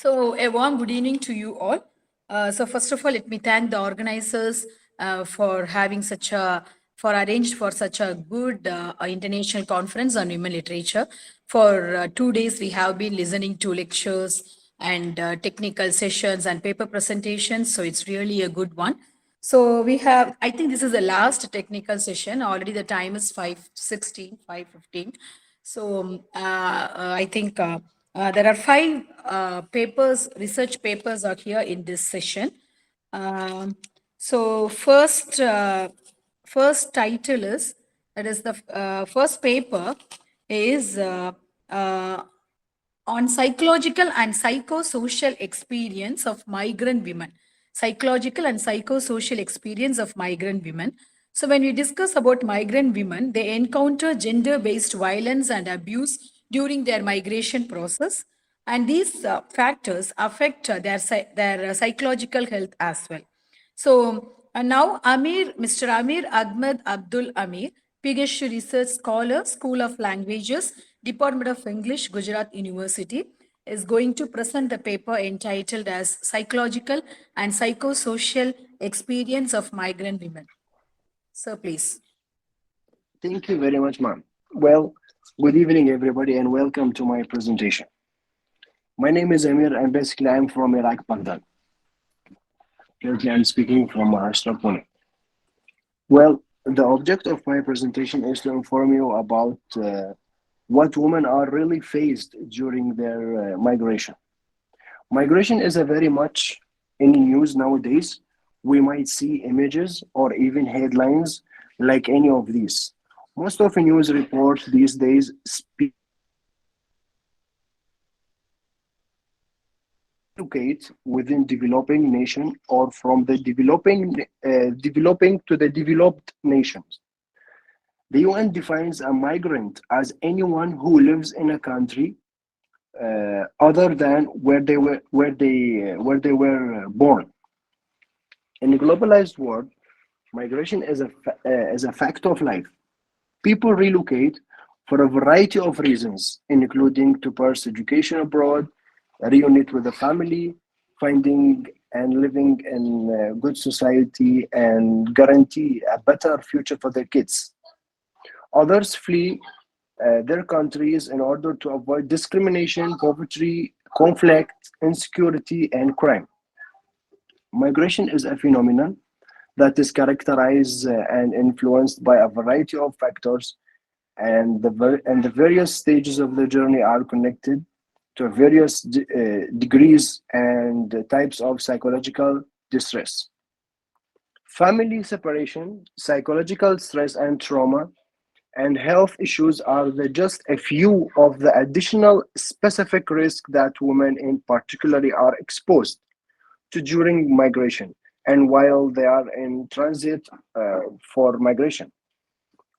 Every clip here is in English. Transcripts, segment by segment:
So, a warm good evening to you all. So, first of all, let me thank the organizers for having for arranged for such a good international conference on women literature. For 2 days, we have been listening to lectures and technical sessions and paper presentations. So, it's really a good one. So, I think this is the last technical session. Already the time is 5:16, 5:15. So I think there are five research papers are here in this session. Um, so first title is that is the first paper is on psychological and psychosocial experience of migrant women. Psychological and psychosocial experience of migrant women. So when we discuss about migrant women, they encounter gender-based violence and abuse during their migration process, and these factors affect their psychological health as well. So now Mr. Amir Ahmed Abdul Amir, PhD research scholar, School of Languages, Department of English, Gujarat University, is going to present the paper entitled as Psychological and Psychosocial Experience of Migrant Women. Sir, please. Thank you very much, ma'am. Well, good evening, everybody, and welcome to my presentation. My name is Amir, and basically I'm from Iraq, Baghdad. Currently, I'm speaking from Maharashtra, Pune. Well, the object of my presentation is to inform you about what women are really faced during their migration. Migration is a very much in news nowadays. We might see images or even headlines like any of these. Most of the news reports these days speak educate within developing nation or from the developing to the developed nations. The UN defines a migrant as anyone who lives in a country other than where they were born. In a globalized world, migration is a fact of life. People relocate for a variety of reasons, including to pursue education abroad, reunite with the family, finding and living in a good society, and guarantee a better future for their kids. Others flee their countries in order to avoid discrimination, poverty, conflict, insecurity, and crime. Migration is a phenomenon that is characterized and influenced by a variety of factors, and the various stages of the journey are connected to various degrees and types of psychological distress. Family separation, psychological stress and trauma, and health issues are just a few of the additional specific risks that women in particular are exposed to during migration and while they are in transit for migration.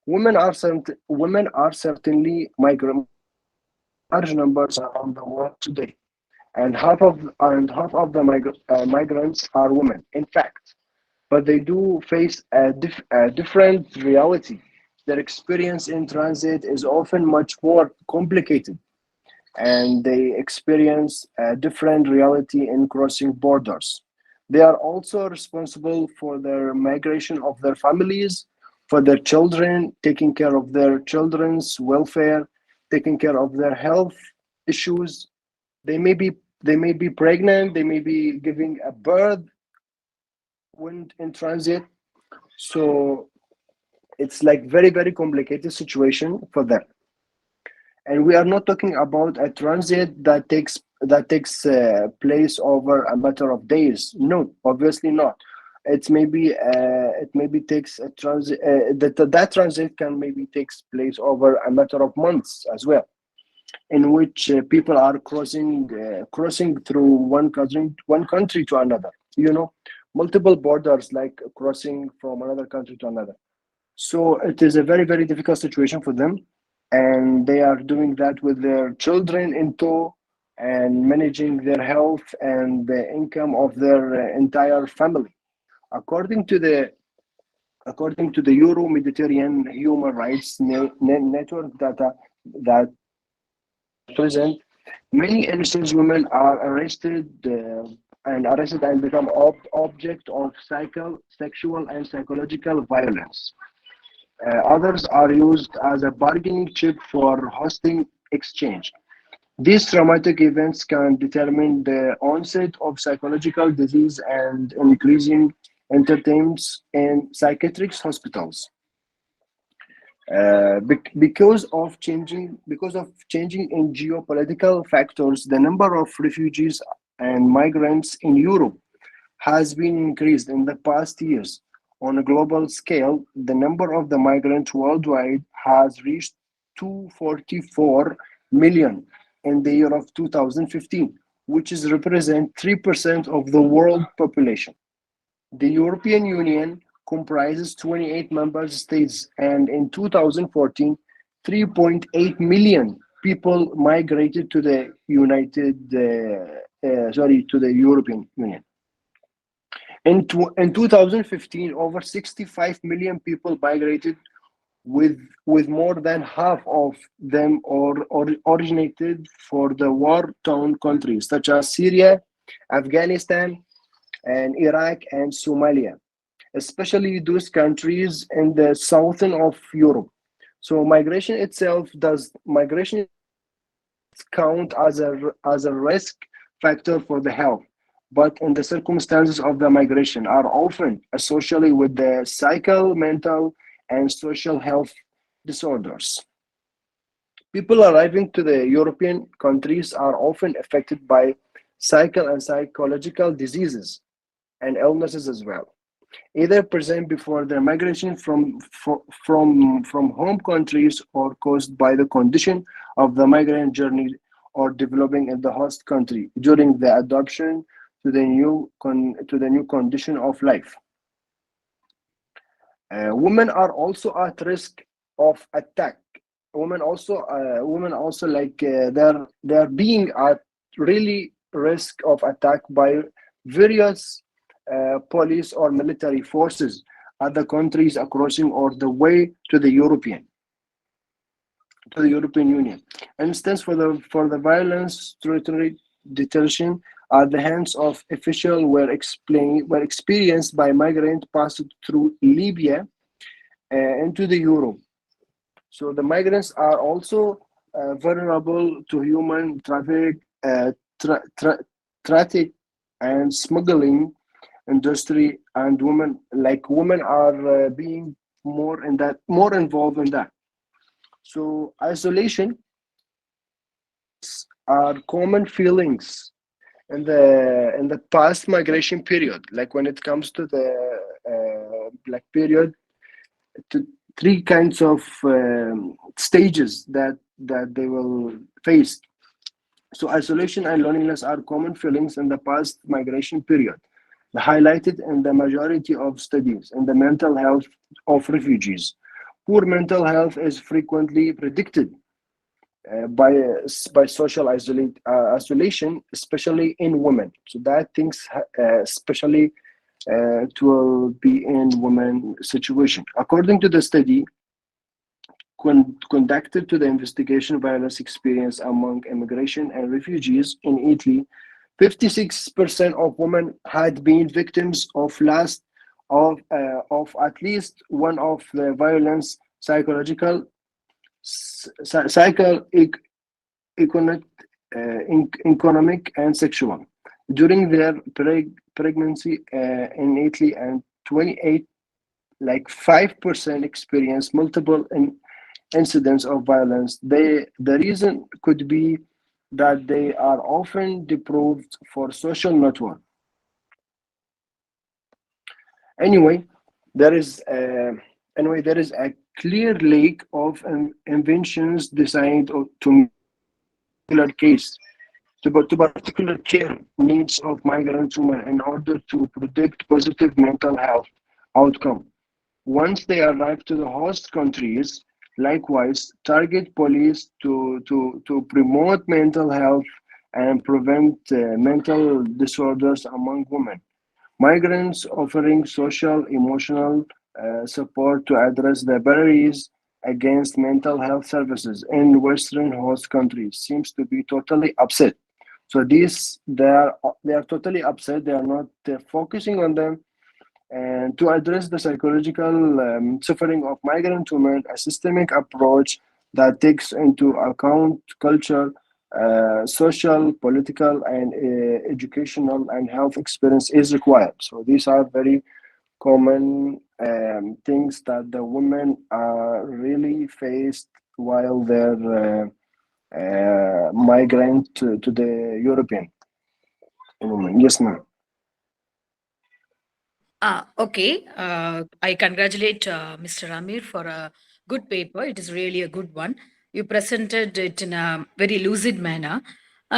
Women are certainly migrant large numbers around the world today, and half of the migrants are women. In fact, but they do face a different reality. Their experience in transit is often much more complicated, and they experience a different reality in crossing borders. They are also responsible for their migration of their families, for their children, taking care of their children's welfare, taking care of their health issues. They may be they may be pregnant, they may be giving a birth when in transit. So it's like very complicated situation for them. And we are not talking about a transit that takes place over a matter of days. No, obviously not. It maybe takes a transit that transit can maybe takes place over a matter of months as well, in which people are crossing through one country to another. You know, multiple borders, like crossing from another country to another. So it is a very difficult situation for them, and they are doing that with their children in tow and managing their health and the income of their entire family. According to the according to the Euro Mediterranean Human Rights Network data that present, Many innocent women are arrested and become object of sexual and psychological violence. Others are used as a bargaining chip for hosting exchange. These traumatic events can determine the onset of psychological disease and increasing entertainments in psychiatric hospitals. Because of changing in geopolitical factors, the number of refugees and migrants in Europe has been increased in the past years. On a global scale, the number of the migrants worldwide has reached 244 million in the year of 2015, which is represent 3% of the world population. The European Union comprises 28 member states, and in 2014, 3.8 million people migrated to the to the European Union. In 2015, over 65 million people migrated, with more than half of them originated for the war-torn countries such as Syria, Afghanistan, and Iraq and Somalia, especially those countries in the southern of Europe. So migration count as a risk factor for the health, but in the circumstances of the migration are often associated with the psychical, mental, and social health disorders. People arriving to the European countries are often affected by psychical and psychological diseases and illnesses as well, either present before their migration from home countries or caused by the condition of the migrant journey or developing in the host country during the adoption to the new condition of life. Women are also at risk of attack. Women also they're being at really risk of attack by various police or military forces at the countries crossing or the way to the European Union. Instance for the violence territory detention at the hands of officials were experienced by migrants passed through Libya into the Europe. So the migrants are also vulnerable to human traffic and smuggling industry, and women are being more involved in that. So isolation are common feelings in the past migration period, like when it comes to the black period, to three kinds of stages that they will face. So isolation and loneliness are common feelings in the past migration period, highlighted in the majority of studies in the mental health of refugees. Poor mental health is frequently predicted by social isolation, especially in women. So that things especially to be in women situation. According to the study conducted to the investigation violence experience among immigration and refugees in Italy, 56% of women had been victims of at least one of the violence, psychological, psycho, economic, economic and sexual during their pregnancy in Italy, and 28 like 5% experience multiple incidents of violence. The reason could be that they are often deprived for social network. Anyway, there is there is a clear lack of inventions designed to particular case to particular care needs of migrant women in order to predict positive mental health outcome. Once they arrive to the host countries, likewise, target police to promote mental health and prevent mental disorders among women. Migrants offering social emotional support to address the barriers against mental health services in Western host countries seems to be totally upset. So these they are totally upset. They are not focusing on them. And to address the psychological suffering of migrant women, a systemic approach that takes into account culture, social, political, and educational and health experience is required. So these are very common things that the women are really faced while they're migrant to the European women. Yes, ma'am. Okay. I congratulate Mr. Amir for a good paper. It is really a good one. You presented it in a very lucid manner.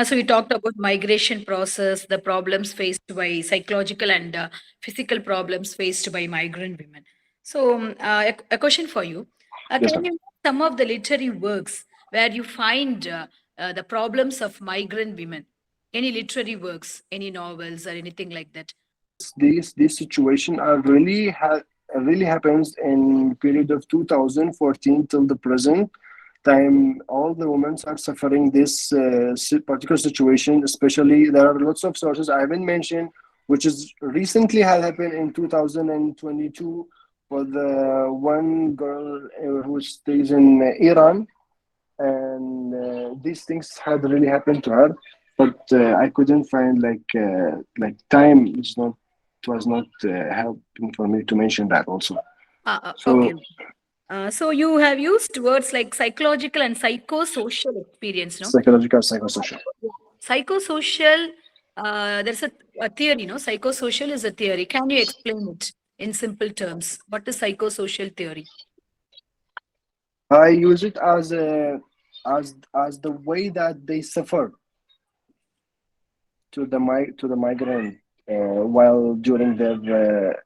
So you talked about migration process, the problems faced by psychological and physical problems faced by migrant women. So a question for you. Yes, Can ma'am. you name some of the literary works where you find the problems of migrant women? Any literary works, any novels or anything like that? This situation are really happens in period of 2014 till the present time. All the women are suffering this particular situation. Especially, there are lots of sources I haven't mentioned, which is recently had happened in 2022 for the one girl who stays in Iran, and these things had really happened to her, but I couldn't find like time is not it was not helping for me to mention that also. Okay. So So you have used words like psychological and psychosocial experience, no? psychological, psychosocial. Yeah. Psychosocial, there's a theory, no? Psychosocial is a theory. Can you explain it in simple terms? What is psychosocial theory? I use it as a as the way that they suffer to the migrant while during their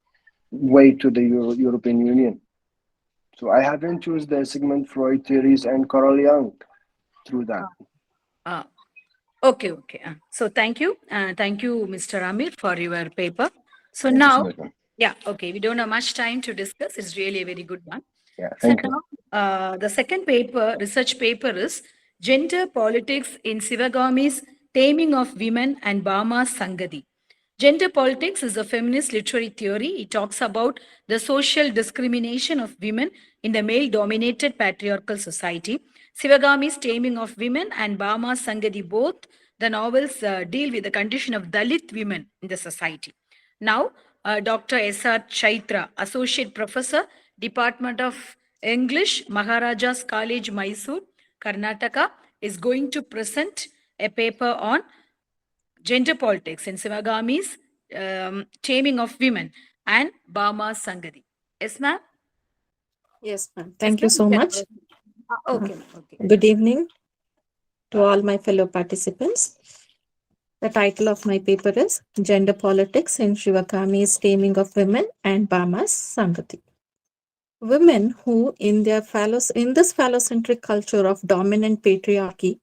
way to the European Union. So I haven't used the Sigmund Freud theories and Carl Jung through that. Uh, okay, okay. So thank you, Mr. Amir, for your paper. So Thank you so now, much, man. yeah, okay, we don't have much time to discuss. It's really a very good one. Yeah, So thank you. now, the second research paper is Gender Politics in Sivagami's Taming of Women and Bama's Sangadi. Gender politics is a feminist literary theory. It talks about the social discrimination of women in the male dominated patriarchal society. Sivagami's Taming of Women and Bama's Sangadi, both the novels deal with the condition of Dalit women in the society. Now, Dr. S.R. Chaitra, Associate Professor, Department of English, Maharaja's College, Mysore, Karnataka, is going to present a paper on gender politics in Sivagami's Taming of Women and Bama's Sangadi. Yes, ma'am? Yes, ma'am. Yes, Thank you ma'am. You so can much. proceed. Uh, Okay, ma'am. Okay. Good evening to all my fellow participants. The title of my paper is Gender Politics in Shivakami's Taming of Women and Bama's Sangati. Women who, in this phallocentric culture of dominant patriarchy,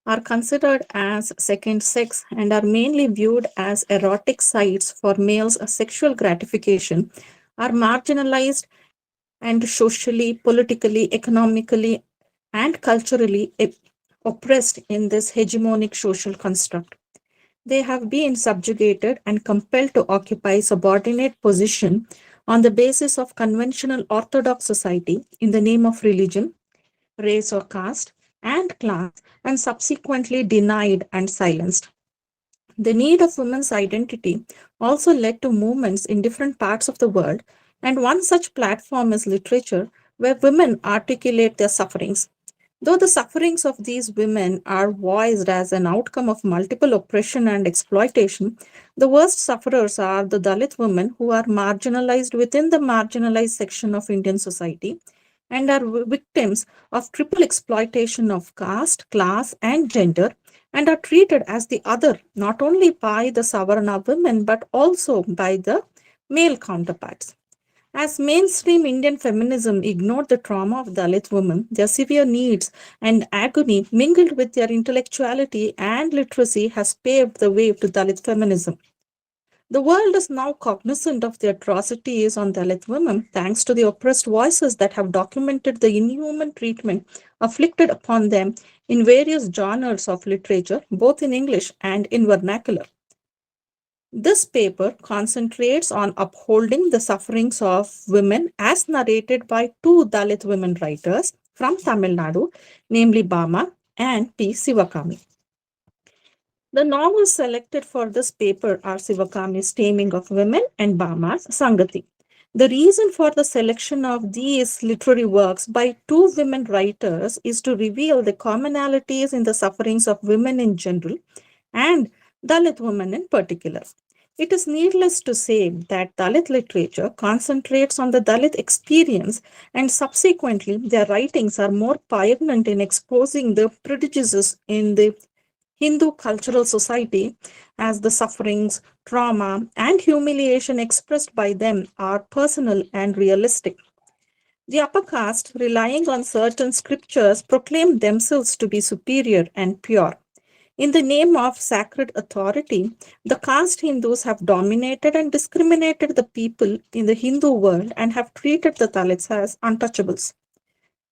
are considered as second sex and are mainly viewed as erotic sites for males' sexual gratification, are marginalized and socially, politically, economically, and culturally oppressed in this hegemonic social construct. They have been subjugated and compelled to occupy subordinate position on the basis of conventional orthodox society in the name of religion, race or caste, and class, and subsequently denied and silenced. The need of women's identity also led to movements in different parts of the world, and one such platform is literature, where women articulate their sufferings. Though the sufferings of these women are voiced as an outcome of multiple oppression and exploitation, the worst sufferers are the Dalit women who are marginalized within the marginalized section of Indian society and are victims of triple exploitation of caste, class, and gender, and are treated as the other not only by the Savarna women but also by the male counterparts. As mainstream Indian feminism ignored the trauma of Dalit women, their severe needs and agony mingled with their intellectuality and literacy has paved the way to Dalit feminism. The world is now cognizant of the atrocities on Dalit women thanks to the oppressed voices that have documented the inhuman treatment afflicted upon them in various genres of literature, both in English and in vernacular. This paper concentrates on upholding the sufferings of women as narrated by two Dalit women writers from Tamil Nadu, namely Bama and P. Sivakami. The novels selected for this paper are Sivakami's Taming of Women and Bama's Sangati. The reason for the selection of these literary works by two women writers is to reveal the commonalities in the sufferings of women in general and Dalit women in particular. It is needless to say that Dalit literature concentrates on the Dalit experience, and subsequently, their writings are more poignant in exposing the prejudices in the Hindu cultural society, as the sufferings, trauma, and humiliation expressed by them are personal and realistic. The upper caste, relying on certain scriptures, proclaim themselves to be superior and pure. In the name of sacred authority, the caste Hindus have dominated and discriminated the people in the Hindu world and have treated the Dalits as untouchables.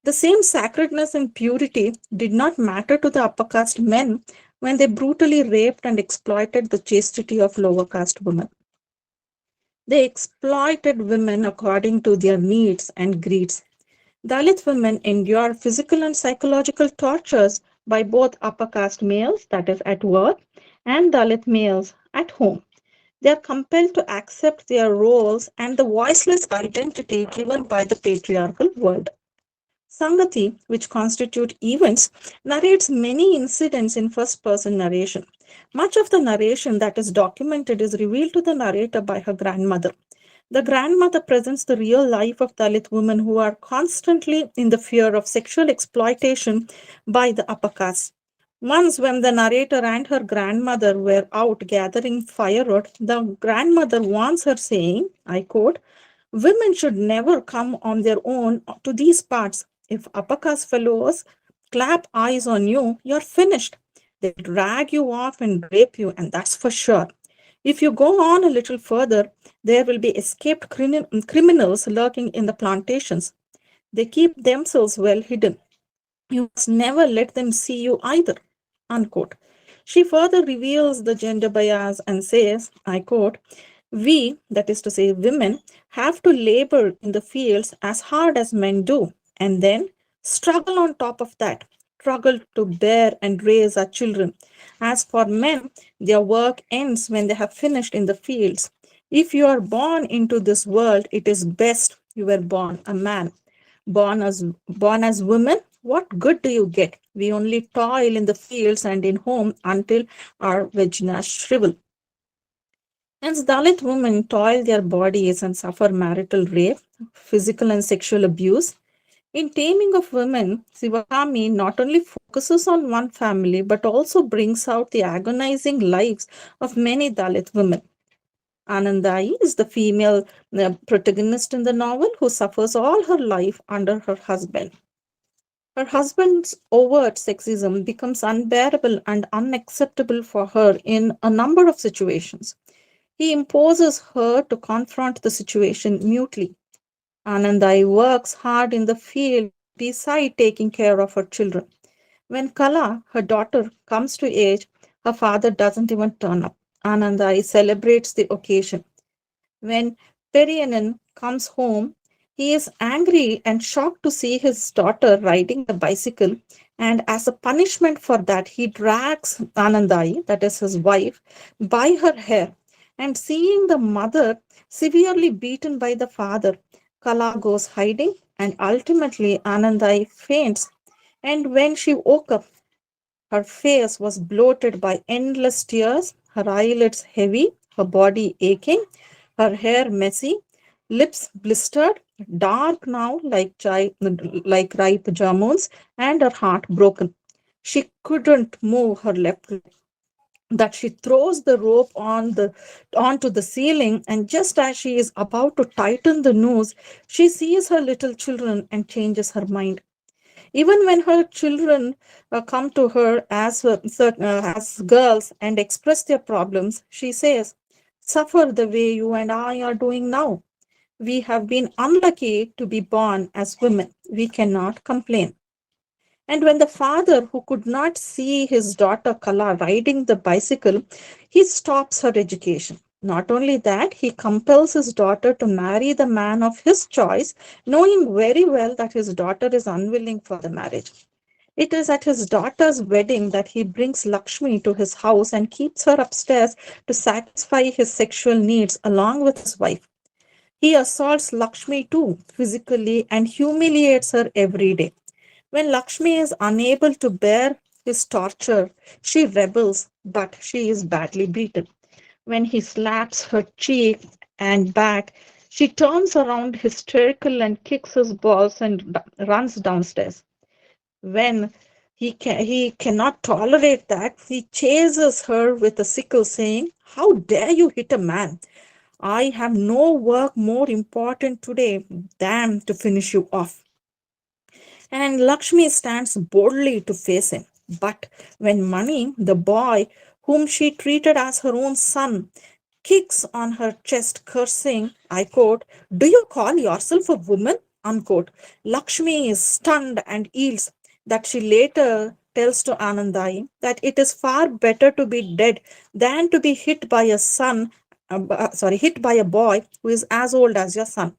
The same sacredness and purity did not matter to the upper caste men when they brutally raped and exploited the chastity of lower caste women. They exploited women according to their needs and greeds. Dalit women endure physical and psychological tortures by both upper caste males, that is, at work, and Dalit males at home. They are compelled to accept their roles and the voiceless identity given by the patriarchal world. Sangati, which constitute events, narrates many incidents in first person narration. Much of the narration that is documented is revealed to the narrator by her grandmother. The grandmother presents the real life of Dalit women who are constantly in the fear of sexual exploitation by the upper caste. Once, when the narrator and her grandmother were out gathering firewood, the grandmother warns her, saying, I quote, women should never come on their own to these parts. If upper caste fellows clap eyes on you, you're finished. They'll drag you off and rape you, and that's for sure. If you go on a little further, there will be escaped criminals lurking in the plantations. They keep themselves well hidden. You must never let them see you either. Unquote. She further reveals the gender bias and says, I quote, we, that is to say, women, have to labor in the fields as hard as men do, and then struggle on top of that, struggle to bear and raise our children. As for men, their work ends when they have finished in the fields. If you are born into this world, it is best you were born a man. Born as women, what good do you get? We only toil in the fields and in home until our vaginas shrivel. Hence, Dalit women toil their bodies and suffer marital rape, physical and sexual abuse. In Taming of Women, Sivakami not only focuses on one family but also brings out the agonizing lives of many Dalit women. Anandai is the female protagonist in the novel who suffers all her life under her husband. Her husband's overt sexism becomes unbearable and unacceptable for her in a number of situations. He imposes her to confront the situation mutely. Anandai works hard in the field beside taking care of her children. When Kala, her daughter, comes to age, her father doesn't even turn up. Anandai celebrates the occasion. When Perianan comes home, he is angry and shocked to see his daughter riding a bicycle, and as a punishment for that, he drags Anandai, that is his wife, by her hair. And seeing the mother severely beaten by the father, Kala goes hiding, and ultimately Anandai faints. And when she woke up, her face was bloated by endless tears, her eyelids heavy, her body aching, her hair messy, lips blistered, dark now like ripe jamuns, and her heart broken. She couldn't move her left leg. That she throws the rope onto the ceiling, and just as she is about to tighten the noose, she sees her little children and changes her mind. Even when her children come to her as girls and express their problems, she says, suffer the way you and I are doing now. We have been unlucky to be born as women. We cannot complain. And when the father, who could not see his daughter Kala riding the bicycle, he stops her education. Not only that, he compels his daughter to marry the man of his choice, knowing very well that his daughter is unwilling for the marriage. It is at his daughter's wedding that he brings Lakshmi to his house and keeps her upstairs to satisfy his sexual needs along with his wife. He assaults Lakshmi too, physically, and humiliates her every day. When Lakshmi is unable to bear his torture, she rebels, but she is badly beaten. When he slaps her cheek and back, she turns around hysterical and kicks his balls and runs downstairs. When he cannot tolerate that, he chases her with a sickle, saying, "How dare you hit a man? I have no work more important today than to finish you off." And Lakshmi stands boldly to face him. But when Mani, the boy whom she treated as her own son, kicks on her chest, cursing, I quote, "Do you call yourself a woman?" Unquote. Lakshmi is stunned and yields, that she later tells to Anandai that it is far better to be dead than to be hit by a hit by a boy who is as old as your son.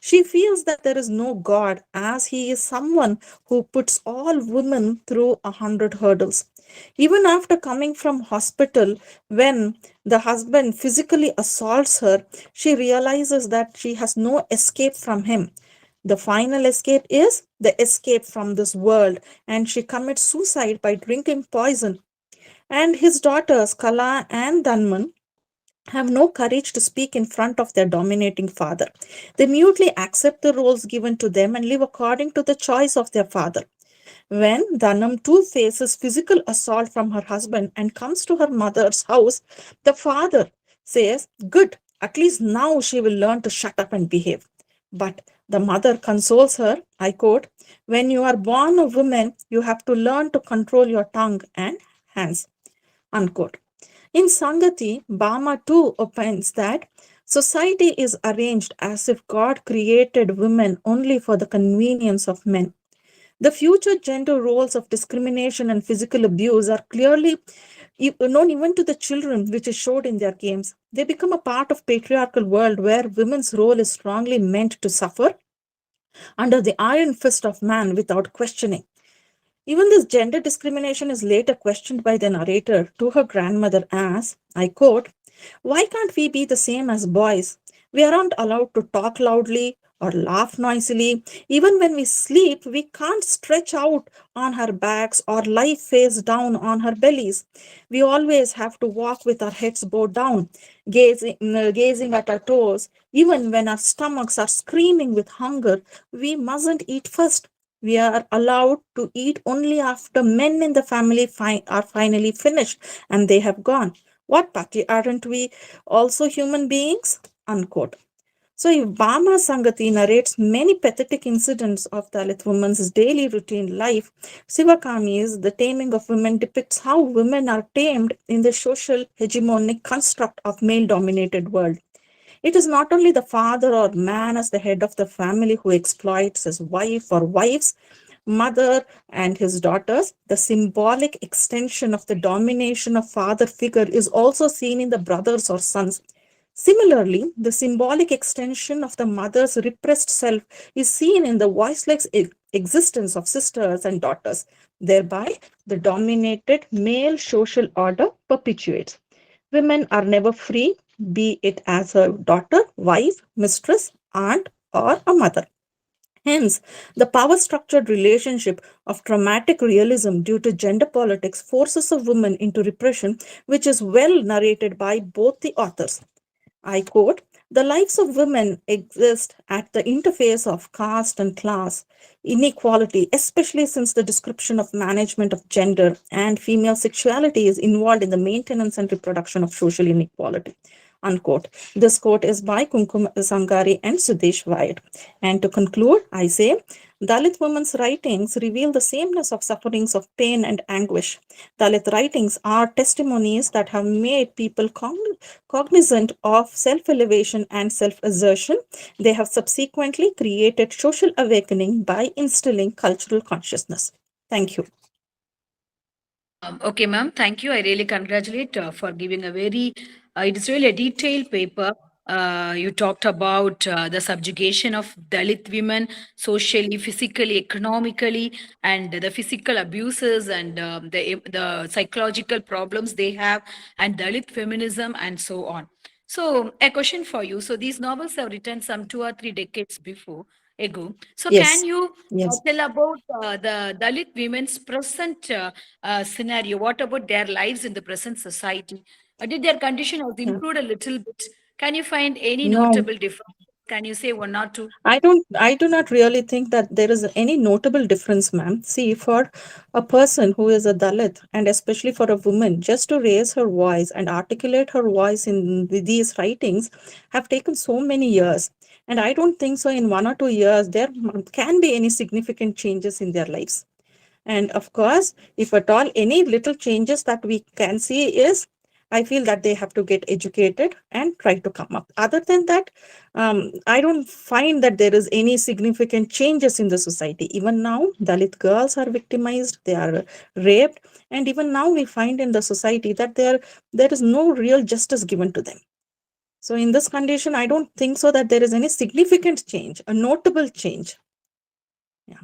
She feels that there is no God, as he is someone who puts all women through 100 hurdles. Even after coming from hospital, when the husband physically assaults her, she realizes that she has no escape from him. The final escape is the escape from this world, and she commits suicide by drinking poison. And his daughters, Kala and Dhanman, have no courage to speak in front of their dominating father. They mutely accept the roles given to them and live according to the choice of their father. When Dhanam too faces physical assault from her husband and comes to her mother's house, the father says, "Good, at least now she will learn to shut up and behave." But the mother consoles her, I quote, "When you are born a woman, you have to learn to control your tongue and hands." Unquote. In Sangati, Bama too opines that society is arranged as if God created women only for the convenience of men. The future gender roles of discrimination and physical abuse are clearly known even to the children, which is showed in their games. They become a part of patriarchal world where women's role is strongly meant to suffer under the iron fist of man without questioning. Even this gender discrimination is later questioned by the narrator to her grandmother as, I quote, "Why can't we be the same as boys? We aren't allowed to talk loudly or laugh noisily. Even when we sleep, we can't stretch out on our backs or lie face down on our bellies. We always have to walk with our heads bowed down, gazing at our toes. Even when our stomachs are screaming with hunger, we mustn't eat first. We are allowed to eat only after men in the family are finally finished and they have gone. What party aren't we also human beings?" Unquote. So, if Bama Sangati narrates many pathetic incidents of Dalit women's daily routine life, Sivakami's The Taming of Women depicts how women are tamed in the social hegemonic construct of male dominated world. It is not only the father or man as the head of the family who exploits his wife or wives, mother, and his daughters. The symbolic extension of the domination of father figure is also seen in the brothers or sons. Similarly, the symbolic extension of the mother's repressed self is seen in the voiceless existence of sisters and daughters. Thereby, the dominated male social order perpetuates. Women are never free, be it as a daughter, wife, mistress, aunt, or a mother. Hence, the power structured relationship of traumatic realism due to gender politics forces a woman into repression, which is well narrated by both the authors. I quote, "The lives of women exist at the interface of caste and class inequality, especially since the description of management of gender and female sexuality is involved in the maintenance and reproduction of social inequality." unquote. This quote is by Kumkum Sangari and Sudesh Vaid. And to conclude, I say, Dalit women's writings reveal the sameness of sufferings of pain and anguish. Dalit writings are testimonies that have made people cognizant of self elevation and self assertion. They have subsequently created social awakening by instilling cultural consciousness. Thank you. Okay, ma'am. Thank you. I really congratulate for giving a very, it is really a detailed paper. You talked about the subjugation of Dalit women socially, physically, economically, and the physical abuses and the psychological problems they have, and Dalit feminism, and so on. So, a question for you. So, these novels have written some 2 or 3 decades before ago. So, can Yes. you Yes. tell about the Dalit women's present scenario? What about their lives in the present society? Did their condition has Yeah. improved a little bit? Can you find any No. notable difference? Can you say one or two? I do not really think that there is any notable difference, ma'am. See, for a person who is a Dalit, and especially for a woman, just to raise her voice and articulate her voice in these writings have taken so many years. And I don't think so in 1 or 2 years there can be any significant changes in their lives. And of course, if at all any little changes that we can see is, I feel that they have to get educated and try to come up. Other than that, I don't find that there is any significant changes in the society. Even now, Dalit girls are victimized, they are raped, and even now we find in the society that there is no real justice given to them. So in this condition, I don't think so that there is any significant change, a notable change. Yeah.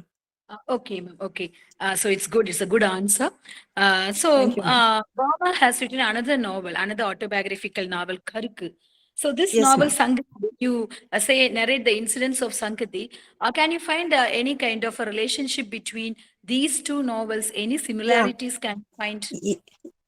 Okay, ma'am. Okay. So it's good. It's a good answer. Thank you, ma'am. Baba has written another novel, another autobiographical novel, Karukku. So this Yes, novel, ma'am. Sangati, you say narrate the incidents of Sankati. Can you find any kind of a relationship between these two novels? Any Yeah. similarities can you find? Y-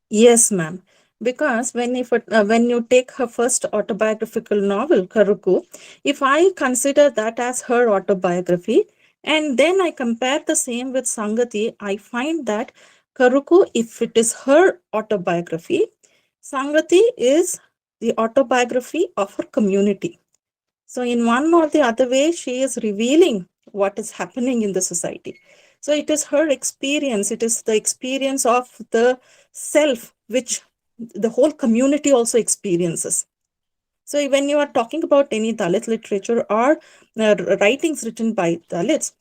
Yes, ma'am. Because when you take her first autobiographical novel, Karuku, if I consider that as her autobiography, and then I compare the same with Sangati, I find that Karuku, if it is her autobiography, Sangati is the autobiography of her community. So, in one or the other way, she is revealing what is happening in the society. So, it is her experience, it is the experience of the self, which the whole community also experiences. So, when you are talking about any Dalit literature or writings written by Dalits,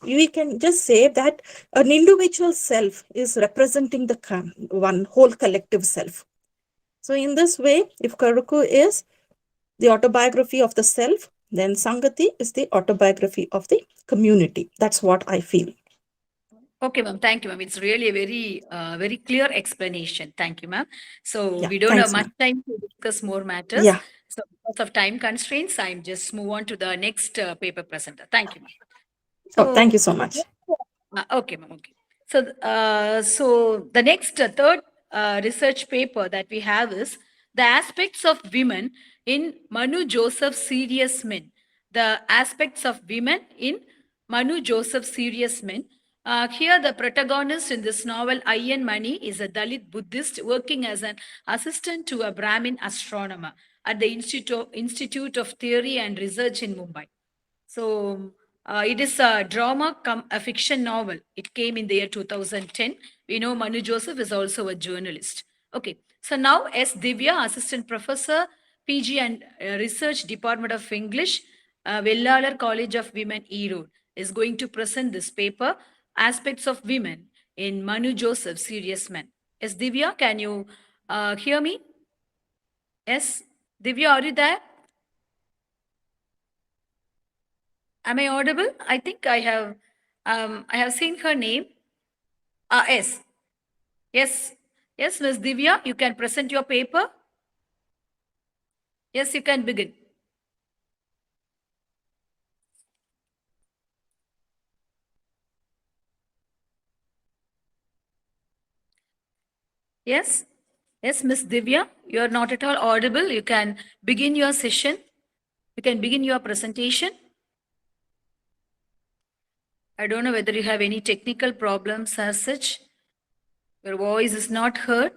we can just say that an individual self is representing the one whole collective self. So, in this way, if Karuku is the autobiography of the self, then Sangati is the autobiography of the community. That's what I feel. Okay, ma'am. Thank you, ma'am. It's really a very clear explanation. Thank you, ma'am. So Yeah, we don't have thanks, much ma'am. time to discuss more matters. Yeah. So because of time constraints, I'm just move on to the next paper presenter. Thank you, ma'am. Oh, thank So you so much. okay, ma'am. Okay. So the next third research paper that we have is the aspects of women in Manu Joseph Serious Men. The aspects of women in Manu Joseph Serious Men. Here, the protagonist in this novel, Ian Mani, is a Dalit Buddhist working as an assistant to a Brahmin astronomer at the Institute of Theory and Research in Mumbai. So it is a drama come a fiction novel. It came in the year 2010. We know Manu Joseph is also a journalist. Okay. So now S. Divya, Assistant Professor, PG and Research Department of English, Vellalar College of Women, Erode, is going to present this paper, Aspects of Women in Manu Joseph, Serious Men. S. Divya, can you hear me? Yes. Divya, are you there? Am I audible? I think I have seen her name. Yes. Yes. Yes, Miss Divya, you can present your paper. Yes, you can begin. Yes. Yes, Miss Divya, you are not at all audible. You can begin your session. You can begin your presentation. I don't know whether you have any technical problems as such. Your voice is not heard.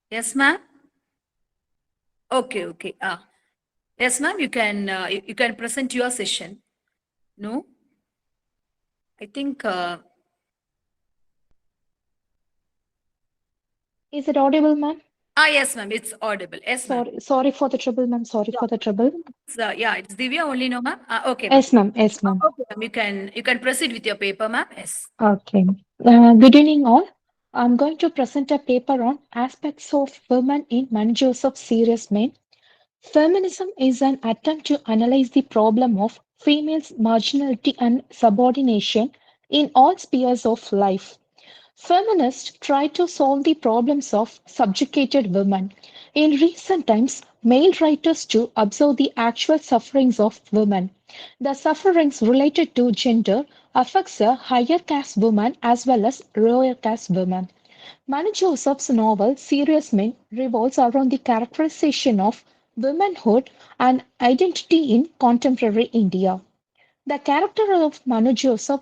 Yes, ma'am. Okay, okay. Yes, ma'am. You can present your session. No, I think. Is it audible, ma'am? Yes, ma'am. It's audible. Yes, ma'am. Sorry for the trouble, ma'am. Sorry Yeah, for the trouble. yeah. It's Divya only, no, ma'am. Okay, ma'am. Yes, ma'am. Yes, ma'am. Okay, ma'am. You can proceed with your paper, ma'am. Yes. Okay. Good evening, all. I'm going to present a paper on aspects of women in managers of serious men. Feminism is an attempt to analyze the problem of females' marginality and subordination in all spheres of life. Feminists try to solve the problems of subjugated women. In recent times, male writers too observe the actual sufferings of women. The sufferings related to gender affects a higher caste woman as well as lower caste women. Manu Joseph's novel Serious Men revolves around the characterization of womanhood and identity in contemporary India. The character of Manu Joseph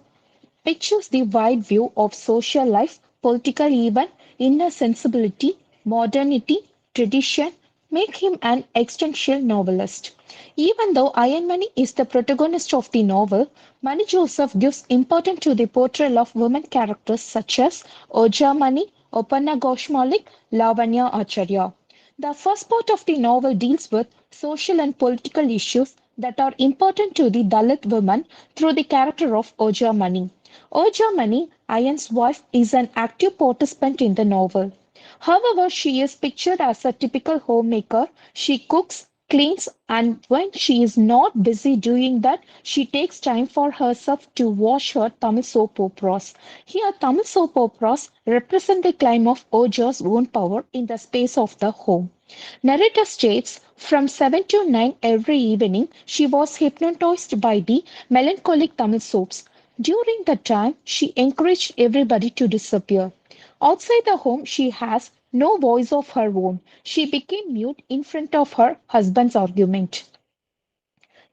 pictures the wide view of social life, political event, inner sensibility, modernity, tradition, make him an existential novelist. Even though Ironmoney is the protagonist of the novel, Mani Joseph gives importance to the portrayal of women characters such as Oja Mani, Opanna Ghosh Malik, Lavanya Acharya. The first part of the novel deals with social and political issues that are important to the Dalit women through the character of Oja Mani. Oja Mani, Ayan's wife, is an active participant in the novel. However, she is pictured as a typical homemaker. She cooks, cleans, and when she is not busy doing that, she takes time for herself to watch her Tamil soap operas. Here, Tamil soap operas represent the claim of Oja's own power in the space of the home. Narrator states from 7 to 9 every evening, she was hypnotized by the melancholic Tamil soaps. During the time, she encouraged everybody to disappear. Outside the home, she has no voice of her own. She became mute in front of her husband's argument.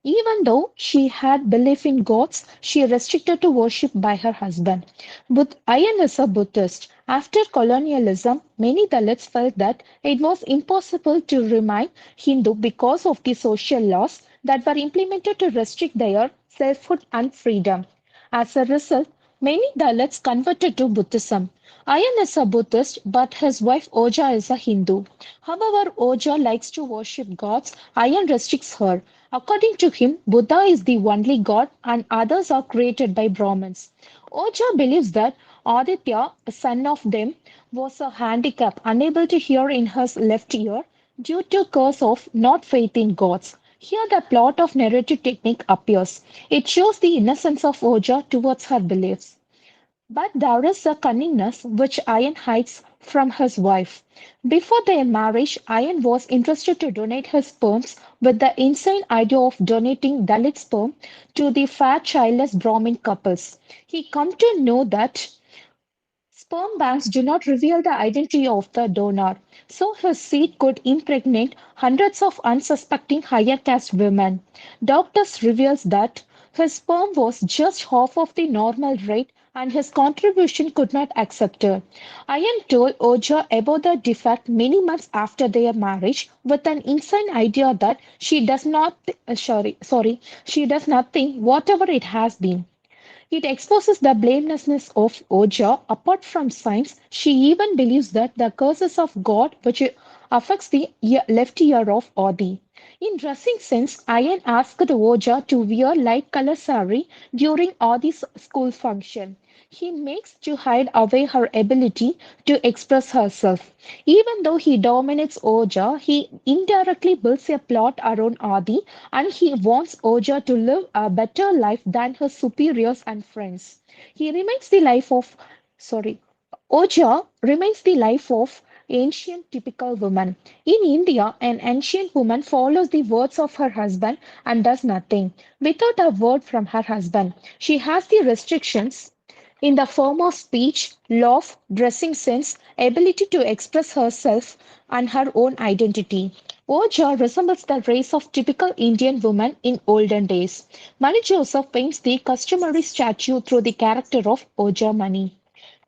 Even though she had belief in gods, she restricted to worship by her husband. But Ayan is a Buddhist. After colonialism, many Dalits felt that it was impossible to remain Hindu because of the social laws that were implemented to restrict their selfhood and freedom. As a result, many Dalits converted to Buddhism. Ayan is a Buddhist, but his wife Oja is a Hindu. However, Oja likes to worship gods. Ayan restricts her. According to him, Buddha is the only god and others are created by Brahmins. Oja believes that Aditya, a son of them, was a handicap, unable to hear in his left ear due to curse of not faith in gods. Here the plot of narrative technique appears. It shows the innocence of Oja towards her beliefs. But there is a cunningness which Ian hides from his wife. Before their marriage, Ian was interested to donate his sperms with the insane idea of donating Dalit sperm to the fair childless Brahmin couples. He come to know that sperm banks do not reveal the identity of the donor, so his seed could impregnate hundreds of unsuspecting higher caste women. Doctors reveals that his sperm was just half of the normal rate and his contribution could not accept it. Ian told Oja about the defect many months after their marriage with an insane idea that she does not she does nothing whatever it has been. It exposes the blamelessness of Oja. Apart from science, she even believes that the curses of God which affects the left ear of Adi. In dressing sense, Ayan asked Oja to wear light color sari during Adi's school function. He makes to hide away her ability to express herself. Even though he dominates Oja, he indirectly builds a plot around Adi and he wants Oja to live a better life than her superiors and friends. He remains the life of sorry Oja remains the life of ancient typical woman. In India, an ancient woman follows the words of her husband and does nothing without a word from her husband. She has the restrictions in the form of speech, love, dressing sense, ability to express herself and her own identity. Oja resembles the race of typical Indian woman in olden days. Mani Joseph paints the customary statue through the character of Oja Mani.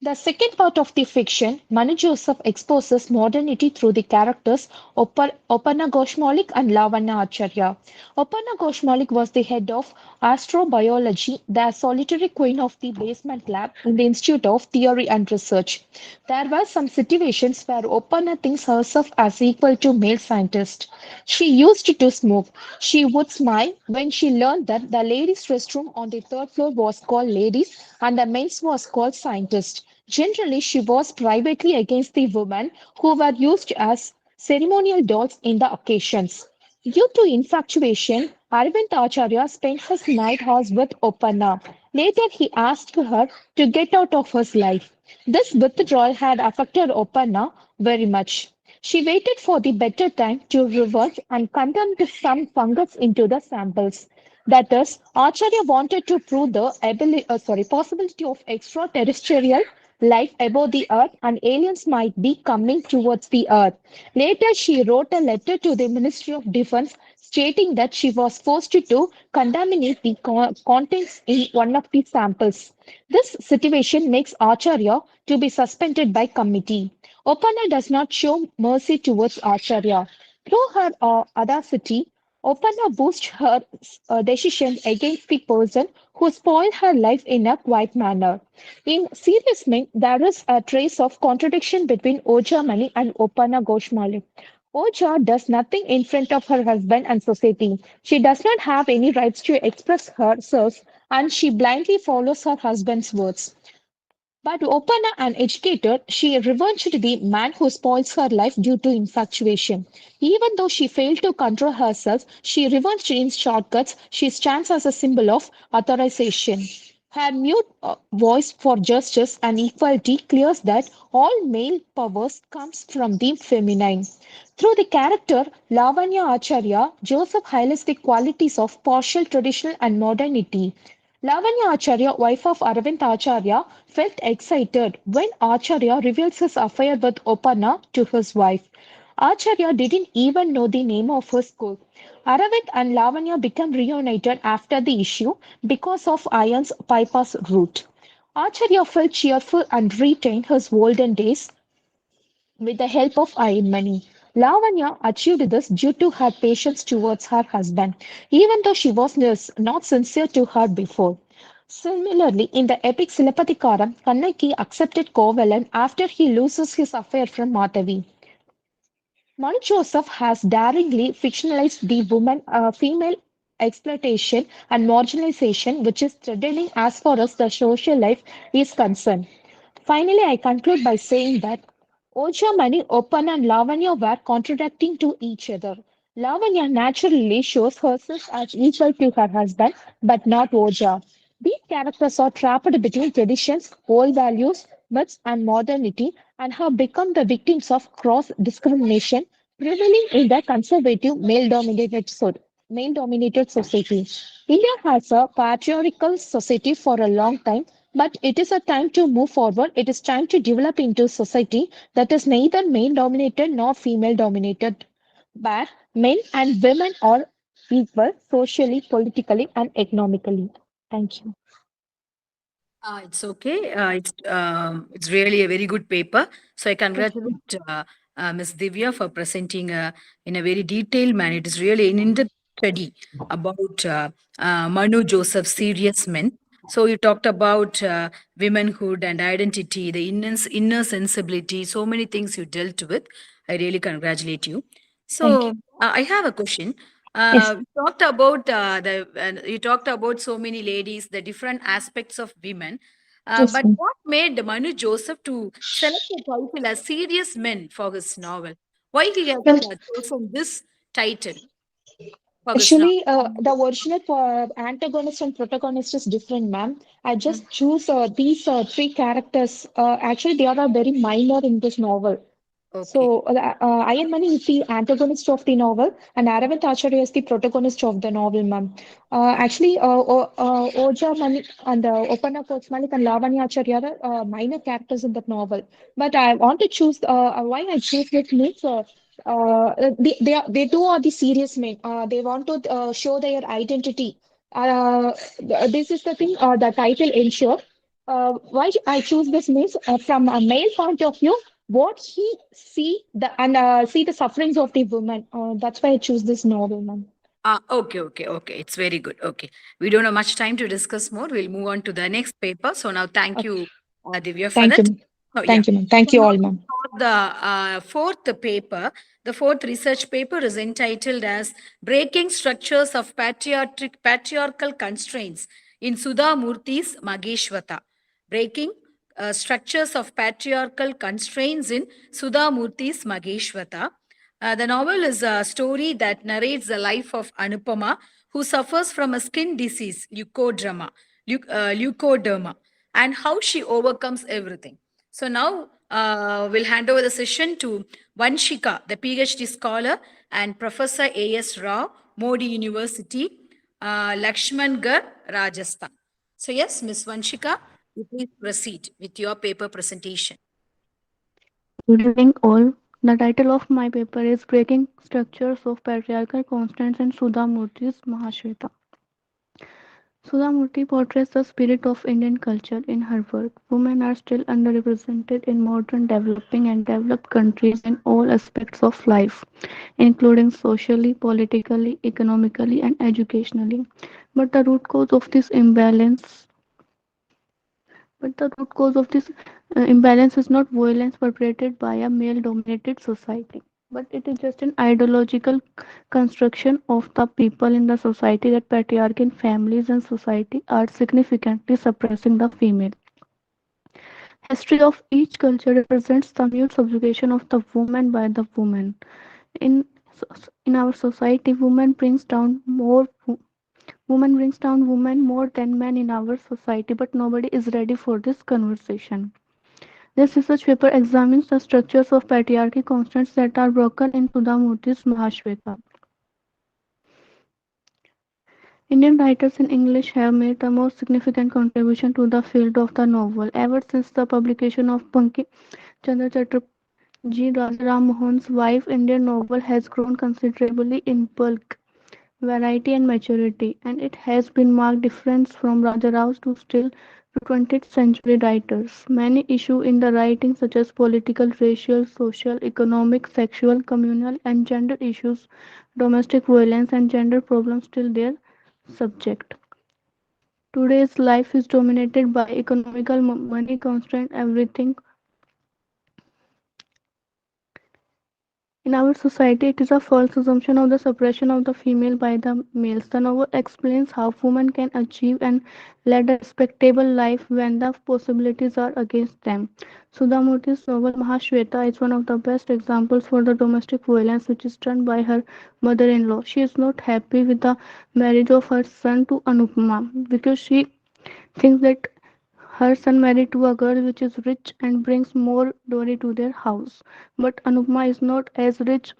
The second part of the fiction, Manu Joseph exposes modernity through the characters Opanna Ghosh Malik and Lavanya Acharya. Opanna Ghosh Malik was the head of astrobiology, the solitary queen of the basement lab in the Institute of Theory and Research. There were some situations where Opanna thinks herself as equal to male scientists. She used to smoke. She would smile when she learned that the ladies' restroom on the third floor was called ladies and the men's was called scientists. Generally, she was privately against the women who were used as ceremonial dolls in the occasions. Due to infatuation, Arvind Acharya spent his night hours with Opanna. Later, he asked her to get out of his life. This withdrawal had affected Opanna very much. She waited for the better time to revert and condemned some fungus into the samples. That is, Acharya wanted to prove the possibility of extraterrestrial life above the earth and aliens might be coming towards the earth. Later, she wrote a letter to the Ministry of Defense stating that she was forced to contaminate the contents in one of the samples. This situation makes Acharya to be suspended by committee. Opanna does not show mercy towards Acharya. Through her audacity, Opanna boosts her decision against the person who spoiled her life in a quiet manner. In Serious Men, there is a trace of contradiction between Oja Mani and Opanna Ghoshmale. Oja does nothing in front of her husband and society. She does not have any rights to express herself and she blindly follows her husband's words. But Opanna, an educator, she revenged the man who spoils her life due to infatuation. Even though she failed to control herself, she revenged in shortcuts. She stands as a symbol of authorization. Her mute voice for justice and equality clears that all male powers comes from the feminine. Through the character Lavanya Acharya, Joseph highlights the qualities of partial traditional and modernity. Lavanya Acharya, wife of Aravind Acharya, felt excited when Acharya reveals his affair with Opanna to his wife. Acharya didn't even know the name of his cook. Aravind and Lavanya became reunited after the issue because of Iron's bypass route. Acharya felt cheerful and retained his olden days with the help of iron money. Lavanya achieved this due to her patience towards her husband, even though she was not sincere to her before. Similarly, in the epic Silappatikaram, Kannaki accepted Kovalan after he loses his affair from Madhavi. Manu Joseph has daringly fictionalized the woman, female exploitation and marginalization, which is threatening as far as the social life is concerned. Finally, I conclude by saying that Oja Mani, Opan, and Lavanya were contradicting to each other. Lavanya naturally shows herself as equal to her husband, but not Oja. These characters are trapped between traditions, old values, myths, and modernity, and have become the victims of cross discrimination prevailing in the conservative male-dominated society. India has a patriarchal society for a long time, but it is a time to move forward. It is time to develop into society that is neither male-dominated nor female-dominated, where men and women are equal socially, politically, and economically. Thank you. It's okay. It's really a very good paper. So I congratulate Ms. Divya for presenting in a very detailed manner. It is really an in-depth study about Manu Joseph's Serious Men. So you talked about womanhood and identity, the inner sensibility, so many things you dealt with. I really congratulate you. Thank So you. I have a question. Yes. You talked about so many ladies, the different aspects of women. Yes, But ma'am. what made Manu Joseph to select the title as Serious Men for his novel? Why he has Well, chosen this title for his novel? actually, the original antagonist and protagonist is different, ma'am. I Mm. just choose these three characters. Actually, they are very minor in this novel. Okay. So, Iron Money is the antagonist of the novel, and Aravind Acharya is the protagonist of the novel, ma'am. Oja Mani and Opanna Coach Malik and Lavanya Acharya are minor characters in that novel. But I want to choose why I choose this means they too are the serious men. They want to show their identity. This is the thing the title ensure. why I choose this means from a male point of view, what he see the sufferings of the woman. That's why I choose this novel, ma'am. Okay. It's very good. Okay. We don't have much time to discuss more. We'll move on to the next paper. So now thank Okay. you, Divya, for Thank you, it. ma'am. Oh, yeah. Thank you, ma'am. So Thank you now all, ma'am. for the fourth paper, the fourth research paper is entitled as Breaking Structures of Patriarchal Constraints in Sudha Murthy's Mageshwata. Breaking Structures of Patriarchal Constraints in Sudha Murthy's Mageshwata. The novel is a story that narrates the life of Anupama, who suffers from a skin disease, leukoderma, and how she overcomes everything. So now we'll hand over the session to Vanshika, the PhD scholar and Professor A.S. Rao, Modi University, Lakshmangarh, Rajasthan. So yes, Ms. Vanshika, you please proceed with your paper presentation. Good evening, all. The title of my paper is Breaking Structures of Patriarchal Constants in Sudha Murthy's Mahashweta. Sudha Murthy portrays the spirit of Indian culture in her work. Women are still underrepresented in modern, developing, and developed countries in all aspects of life, including socially, politically, economically, and educationally. But the root cause of this imbalance But the root cause of this imbalance is not violence perpetrated by a male dominated society, but it is just an ideological construction of the people in the society that patriarchy in families and society are significantly suppressing the female. History of each culture represents the mute subjugation of the woman by the woman. In in our society, woman brings down women more than men in our society, but nobody is ready for this conversation. This research paper examines the structures of patriarchy constants that are broken in Sudhamurthy's Mahashweta. Indian writers in English have made the most significant contribution to the field of the novel. Ever since the publication of Bankim Chandra Chatterjee Rajaram Mohan's wife, Indian novel has grown considerably in bulk, variety and maturity, and it has been marked difference from Rajarao's to still to 20th century writers. Many issues in the writing such as political, racial, social, economic, sexual, communal and gender issues, domestic violence and gender problems still their subject. Today's life is dominated by economical money constraint everything. In our society, it is a false assumption of the suppression of the female by the males. The novel explains how women can achieve and lead a respectable life when the possibilities are against them. Sudhamurthy's novel Mahashweta is one of the best examples for the domestic violence which is done by her mother-in-law. She is not happy with the marriage of her son to Anupama because she thinks that her son married to a girl which is rich and brings more dowry to their house. But Anupma is not as rich,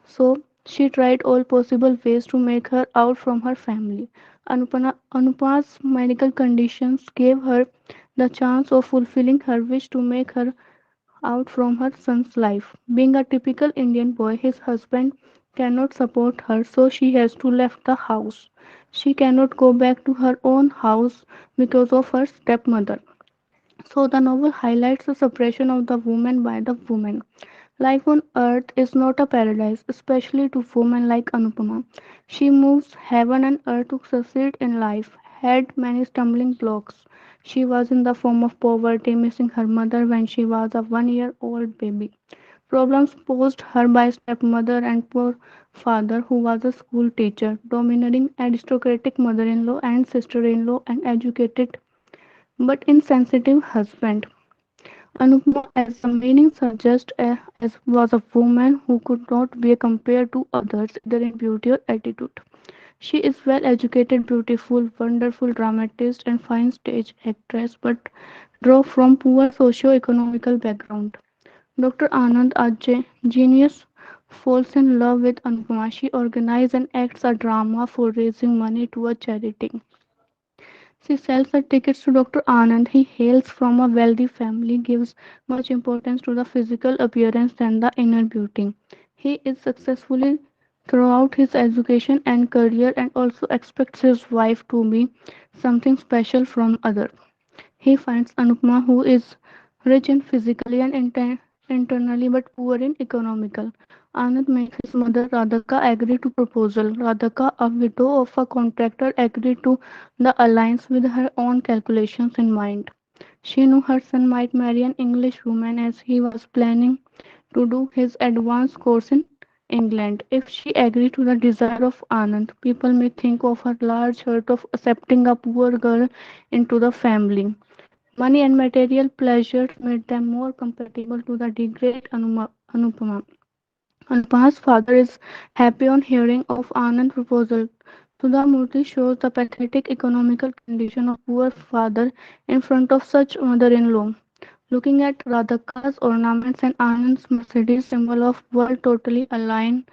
so she tried all possible ways to make her out from her family. Anupa's medical conditions gave her the chance of fulfilling her wish to make her out from her son's life. Being a typical Indian boy, his husband cannot support her, so she has to left the house. She cannot go back to her own house because of her stepmother. So the novel highlights the suppression of the woman by the woman. Life on earth is not a paradise, especially to women like Anupama. She moves heaven and earth to succeed in life, had many stumbling blocks. She was in the form of poverty, missing her mother when she was a 1 year old baby. Problems posed her by stepmother and poor father, who was a school teacher, domineering aristocratic mother in law and sister in law, and educated but insensitive husband. Anupma, as the meaning suggests, as was a woman who could not be compared to others either in beauty or attitude. She is well educated, beautiful, wonderful dramatist, and fine stage actress, but draw from poor socio-economical background. Dr. Anand, a genius, falls in love with Anupama. She organizes and acts a drama for raising money to a charity. She sells her tickets to Dr. Anand. He hails from a wealthy family, gives much importance to the physical appearance than the inner beauty. He is successfully throughout his education and career and also expects his wife to be something special from others. He finds Anupama, who is rich in physically and internally but poor in economical. Anand makes his mother Radhika agree to proposal. Radhika, a widow of a contractor, agreed to the alliance with her own calculations in mind. She knew her son might marry an English woman as he was planning to do his advanced course in England. If she agreed to the desire of Anand, people may think of her large heart of accepting a poor girl into the family. Money and material pleasures made them more compatible to the degrade Anupama. Anupama's father is happy on hearing of Anand's proposal. Sudhamurti shows the pathetic economical condition of poor father in front of such mother-in-law. Looking at Radhika's ornaments and Anand's Mercedes symbol of world totally aligned,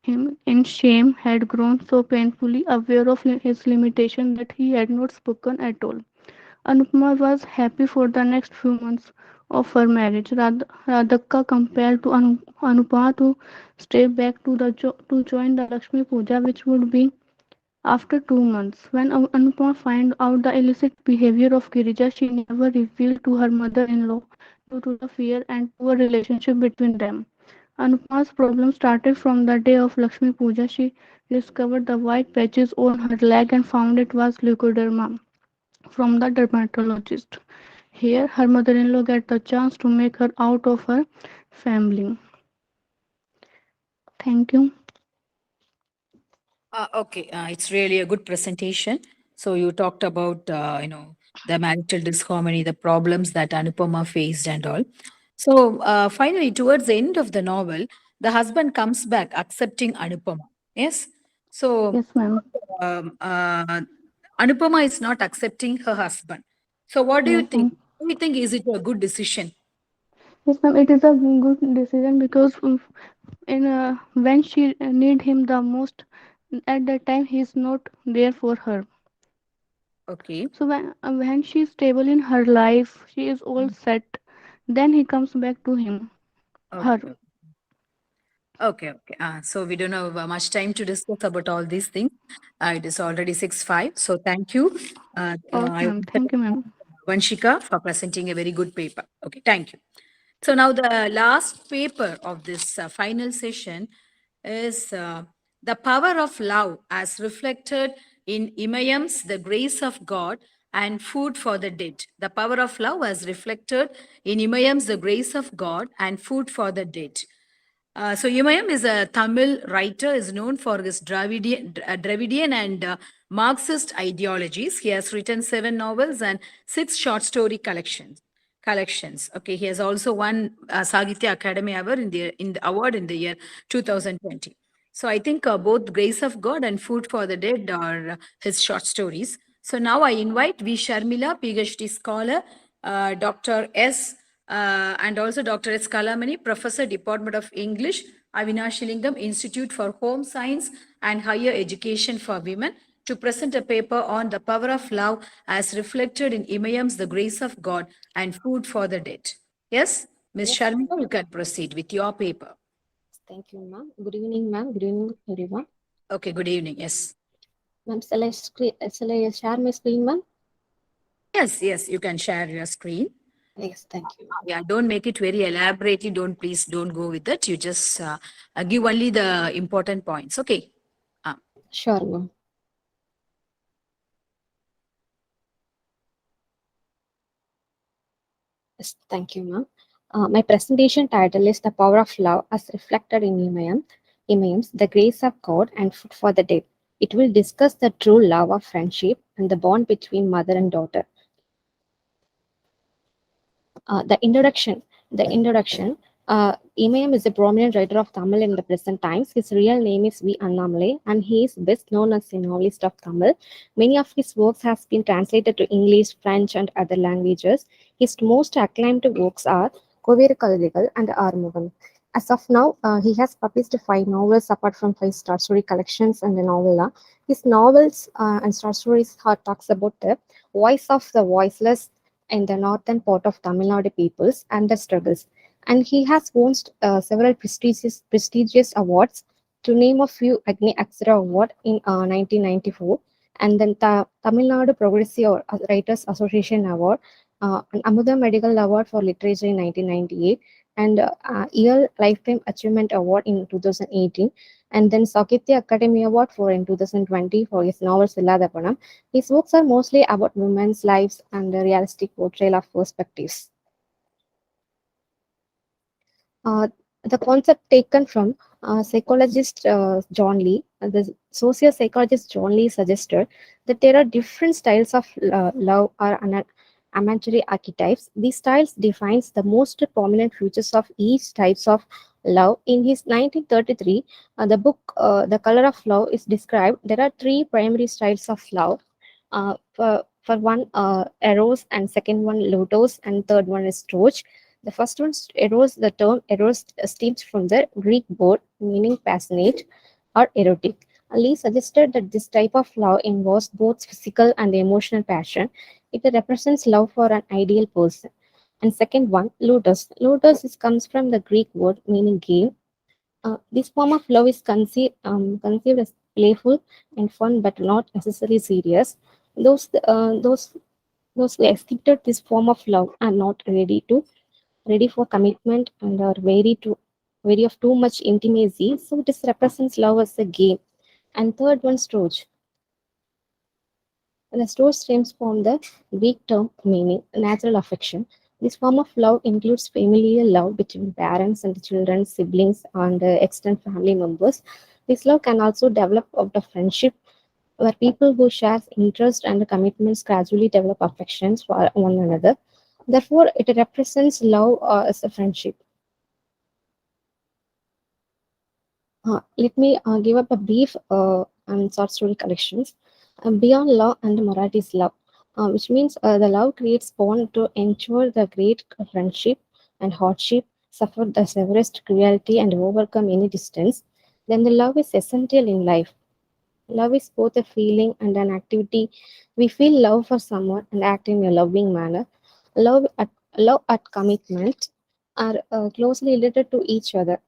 him in shame had grown so painfully aware of his limitation that he had not spoken at all. Anupama was happy for the next few months of her marriage. Radhika compelled to Anupama to stay back to join the Lakshmi Puja, which would be after 2 months. When Anupama found out the illicit behavior of Girija, she never revealed to her mother-in-law due to the fear and poor relationship between them. Anupama's problem started from the day of Lakshmi Puja. She discovered the white patches on her leg and found it was leukoderma from the dermatologist. Here, her mother-in-law get the chance to make her out of her family. Thank you. Okay, it's really a good presentation. So you talked about the marital disharmony, the problems that Anupama faced, and all. So finally, towards the end of the novel, the husband comes back accepting Anupama. Yes. So Yes, ma'am. um, uh, Anupama is not accepting her husband. So what do you Yes, think? ma'am. Do you think is it a good decision? Yes, ma'am. It is a good decision because when she need him the most, at that time he is not there for her. Okay. So when she is stable in her life, she is all set. Then he comes back to him, her. Okay. Okay, okay. So we don't have much time to discuss about all these things. It is already 6:05. So thank you. Okay, I ma'am. want to Thank you, ma'am. thank Vanshika for presenting a very good paper. Okay, thank you. So now the last paper of this final session is The Power of Love as reflected in Imayam's The Grace of God and Food for the Dead. The Power of Love as reflected in Imayam's The Grace of God and Food for the Dead. So Umayam is a Tamil writer, is known for his Dravidian and Marxist ideologies. He has written 7 novels and 6 short story collections. Okay, he has also won Sahitya Academy Award in the year 2020. So I think both Grace of God and Food for the Dead are his short stories. So now I invite V. Sharmila, PhD scholar, Dr. S. And also Dr. S. Kalamani, Professor, Department of English, Avinashilingam Institute for Home Science and Higher Education for Women, to present a paper on the power of love as reflected in Imayam's The Grace of God and Food for the Dead. Yes, Ms. Yes, Sharmila, you can proceed with your paper. thank you, ma'am. Good evening, ma'am. Good evening, everyone. Okay, good evening. Yes. Ma'am, shall I share my screen, ma'am? Yes, yes, you can share your screen. Yes, thank you. Yeah, don't make it very elaborately. Please don't go with it. You just give only the important points. Okay. Sure, ma'am. Yes, thank you, ma'am. My presentation title is The Power of Love as Reflected in Imayams, The Grace of God and Food for the Dead. It will discuss the true love of friendship and the bond between mother and daughter. The introduction. The introduction. Imayam is a prominent writer of Tamil in the present times. His real name is V. Annamale, and he is best known as a novelist of Tamil. Many of his works have been translated to English, French, and other languages. His most acclaimed works are Koveru Kaladigal and Armugam. As of now, he has published 5 novels apart from 5 short story collections and a novella. His novels and short stories talks about the voice of the voiceless in the northern part of Tamil Nadu peoples and their struggles. And he has won several prestigious awards. To name a few, Agni Aksara Award in 1994, And then Tamil Nadu Progressive Writers Association Award, an Amuda Medical Award for Literature in 1998, and Year Lifetime Achievement Award in 2018, and then Sakitya Academy Award for in 2020 for his novel Silladapanam. His books are mostly about women's lives and a realistic portrayal of perspectives. Uh, the concept taken from psychologist John Lee, the social psychologist John Lee suggested that there are different styles of love or imaginary archetypes. These styles defines the most prominent features of each types of love. In his 1933, the book The Color of Love is described. There are three primary styles of love. For one, Eros, and second one, Lotos, and third one is Troch. The first one, eros, the term eros stems from the Greek word meaning passionate or erotic. Lee suggested that this type of love involves both physical and emotional passion. It represents love for an ideal person. And second one, lotus. Comes from the Greek word meaning game. This form of love is conceived as playful and fun, but not necessarily serious. Those who accepted this form of love are not ready for commitment and are wary of too much intimacy. So this represents love as a game. And third one, storge. And the storge stems from the Greek term meaning natural affection. This form of love includes familial love between parents and children, siblings, and extended family members. This love can also develop out of friendship, where people who share interest and commitments gradually develop affections for one another. Therefore, it represents love as a friendship. Let me give up a brief and short story collections. Beyond Law and Morality is Love, which means the love creates bond to ensure the great friendship and hardship, suffer the severest cruelty and overcome any distance. Then the love is essential in life. Love is both a feeling and an activity. We feel love for someone and act in a loving manner. Love at, love at commitment are closely related to each other.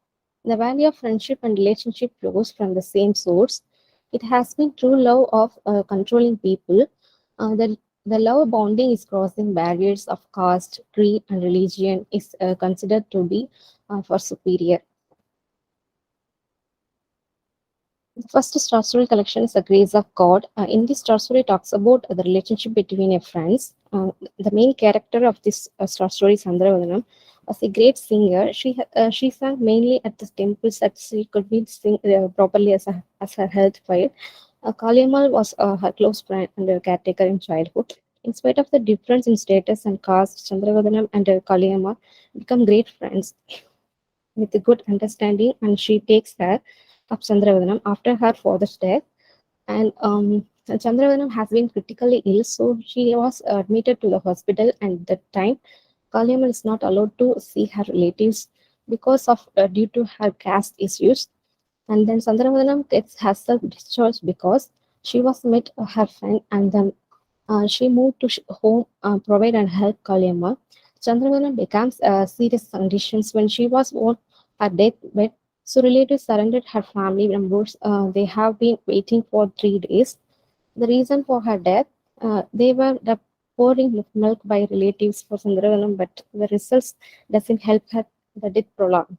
The value of friendship and relationship flows from the same source. It has been true love of controlling people. The love bonding is crossing barriers of caste, creed, and religion is considered to be for superior. The first short story collection is The Grace of God. In this short story, talks about the relationship between a friends. The main character of this short story is Chandravadanam. Was a great singer. She sang mainly at the temples that she could be sing properly as her health failed. Kaliamal was her close friend and a caretaker in childhood. In spite of the difference in status and caste, Chandravadanam and Kaliamal become great friends with a good understanding, and she takes care of Chandravadanam after her father's death. And Chandravadanam has been critically ill, so she was admitted to the hospital. And at that time, Kaliamal is not allowed to see her relatives because of due to her caste issues. And then Chandravadanam gets herself discharged because she was met her friend, and then she moved to home, provide and help Kaliamma. Chandravadanam becomes serious conditions when she was on her deathbed. So relatives surrendered her family members. They have been waiting for 3 days. The reason for her death, they were the pouring of milk by relatives for Chandravadanam, but the results doesn't help her. The death prolonged.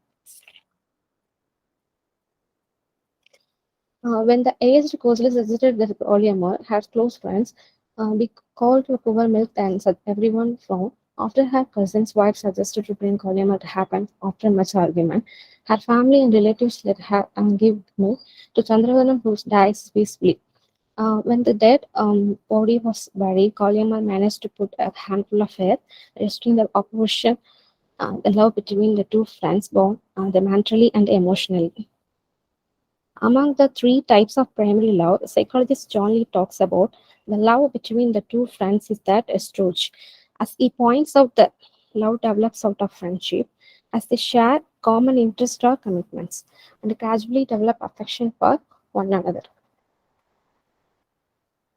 When the aged Kozlis visited the Oliamma, her close friends, we called to cover milk and said everyone frowned. After her cousin's wife suggested to bring Oliamma to happen after much argument, her family and relatives let her give milk to Chandravadanam, who dies peacefully. When the dead body was buried, Kaliamma managed to put a handful of earth, restoring the opposition, the love between the two friends bond, them mentally and emotionally. Among the three types of primary love, psychologist John Lee talks about the love between the two friends is that estrogenic. As he points out that love develops out of friendship, as they share common interests or commitments, and gradually develop affection for one another.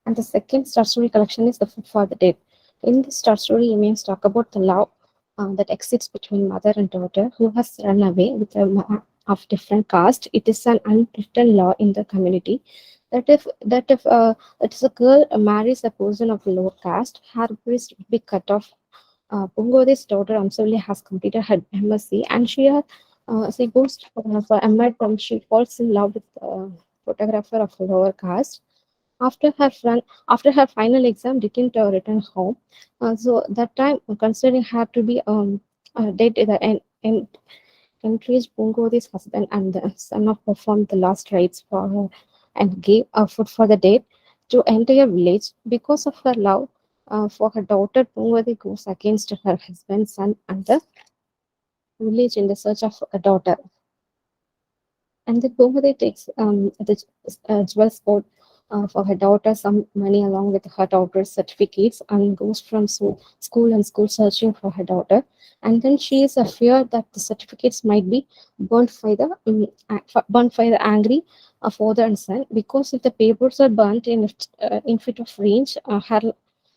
And the second short story collection is The Food for the Dead. In this short story, Emails talk about the love that exists between mother and daughter who has run away with a man of different caste. It is an unwritten law in the community that if a girl marries a person of lower caste, her breast will be cut off. Pungode's daughter Amsavali has completed her MSc, and she goes for MIT and she falls in love with a photographer of lower caste. After her final exam, didn't return home. So that time, considering her to be dead, and encouraged Pungo's husband and the son of performed the last rites for her and gave food for the dead to entire village. Because of her love for her daughter, Pungodi goes against her husband's son and the village in the search of a daughter. And then Pungodi takes the jewel sport for her daughter some money along with her daughter's certificates and goes from school and school searching for her daughter. And then she is afraid that the certificates might be burnt by the angry father and son, because if the papers are burnt in fit of range, her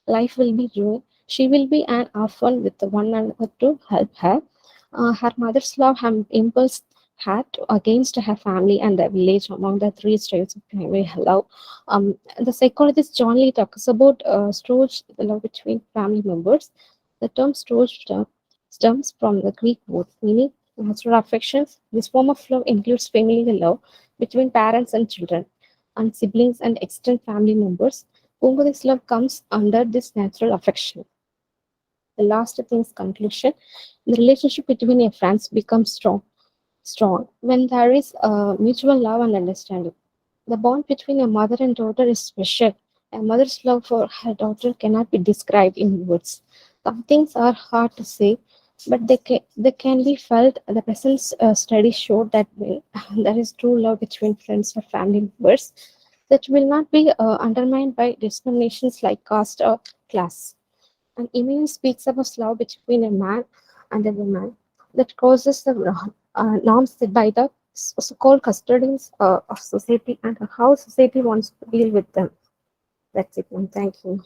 life will be ruined. She will be an orphan with the one another to help her. Her mother's love and impulse had against her family and the village among the three states of primary love. The psychologist John Lee talks about storge, the love between family members. The term storge stems from the Greek word meaning natural affections. This form of love includes familial love between parents and children, and siblings and extended family members. This love comes under this natural affection. The last thing's conclusion: the relationship between a friends becomes strong when there is mutual love and understanding. The bond between a mother and daughter is special. A mother's love for her daughter cannot be described in words. Some things are hard to say, but they can be felt. The present study showed that when there is true love between friends or family members, that will not be undermined by discriminations like caste or class. And Eminem speaks about love between a man and a woman that causes the norms set by the so-called custodians of society and how society wants to deal with them. That's it, ma'am. Thank you.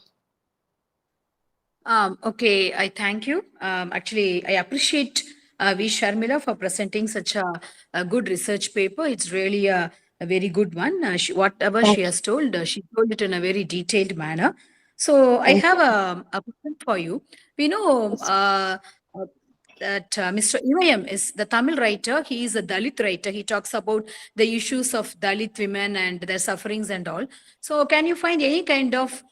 Okay, I thank you. Actually, I appreciate V. Sharmila for presenting such a good research paper. It's really a very good one. Whatever Thank she you. has told, she told it in a very detailed manner. So I Thank have you. a question for you. We know Yes. that Mr. Imayam is the Tamil writer. He is a Dalit writer. He talks about the issues of Dalit women and their sufferings and all. So can you find any kind of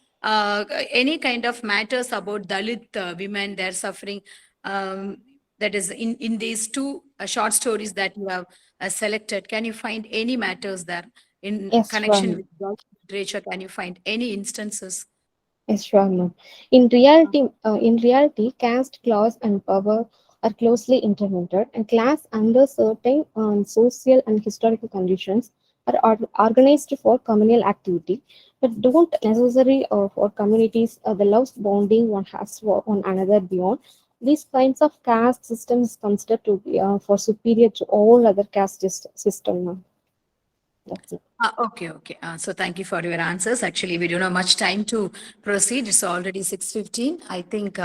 matters about Dalit women, their suffering, that is in these two short stories that you have selected? Can you find any matters there in Yes, sure, connection ma'am. with Dalit literature? Can you find any instances? Yes, sure, ma'am. In reality, caste, class, and power are closely intertwined. And class, under certain social and historical conditions, are organized for communal activity, but don't necessarily for communities. The love bonding one has for one another beyond. These kinds of caste systems considered to be for superior to all other caste system, ma'am. That's it. Okay. So thank you for your answers. Actually, we don't have much time to proceed. It's already 6:15. I think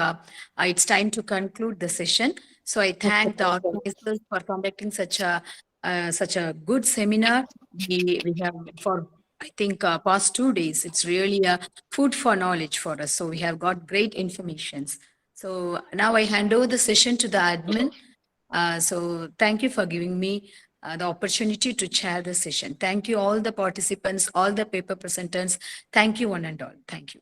it's time to conclude the session. So I Okay, thank the thank you. organizers for conducting such a good seminar. We have for I think past 2 days. It's really a food for knowledge for us. So we have got great informations. So now I hand over the session to the admin. So thank you for giving me the opportunity to chair the session. Thank you all the participants, all the paper presenters. Thank you one and all. Thank you.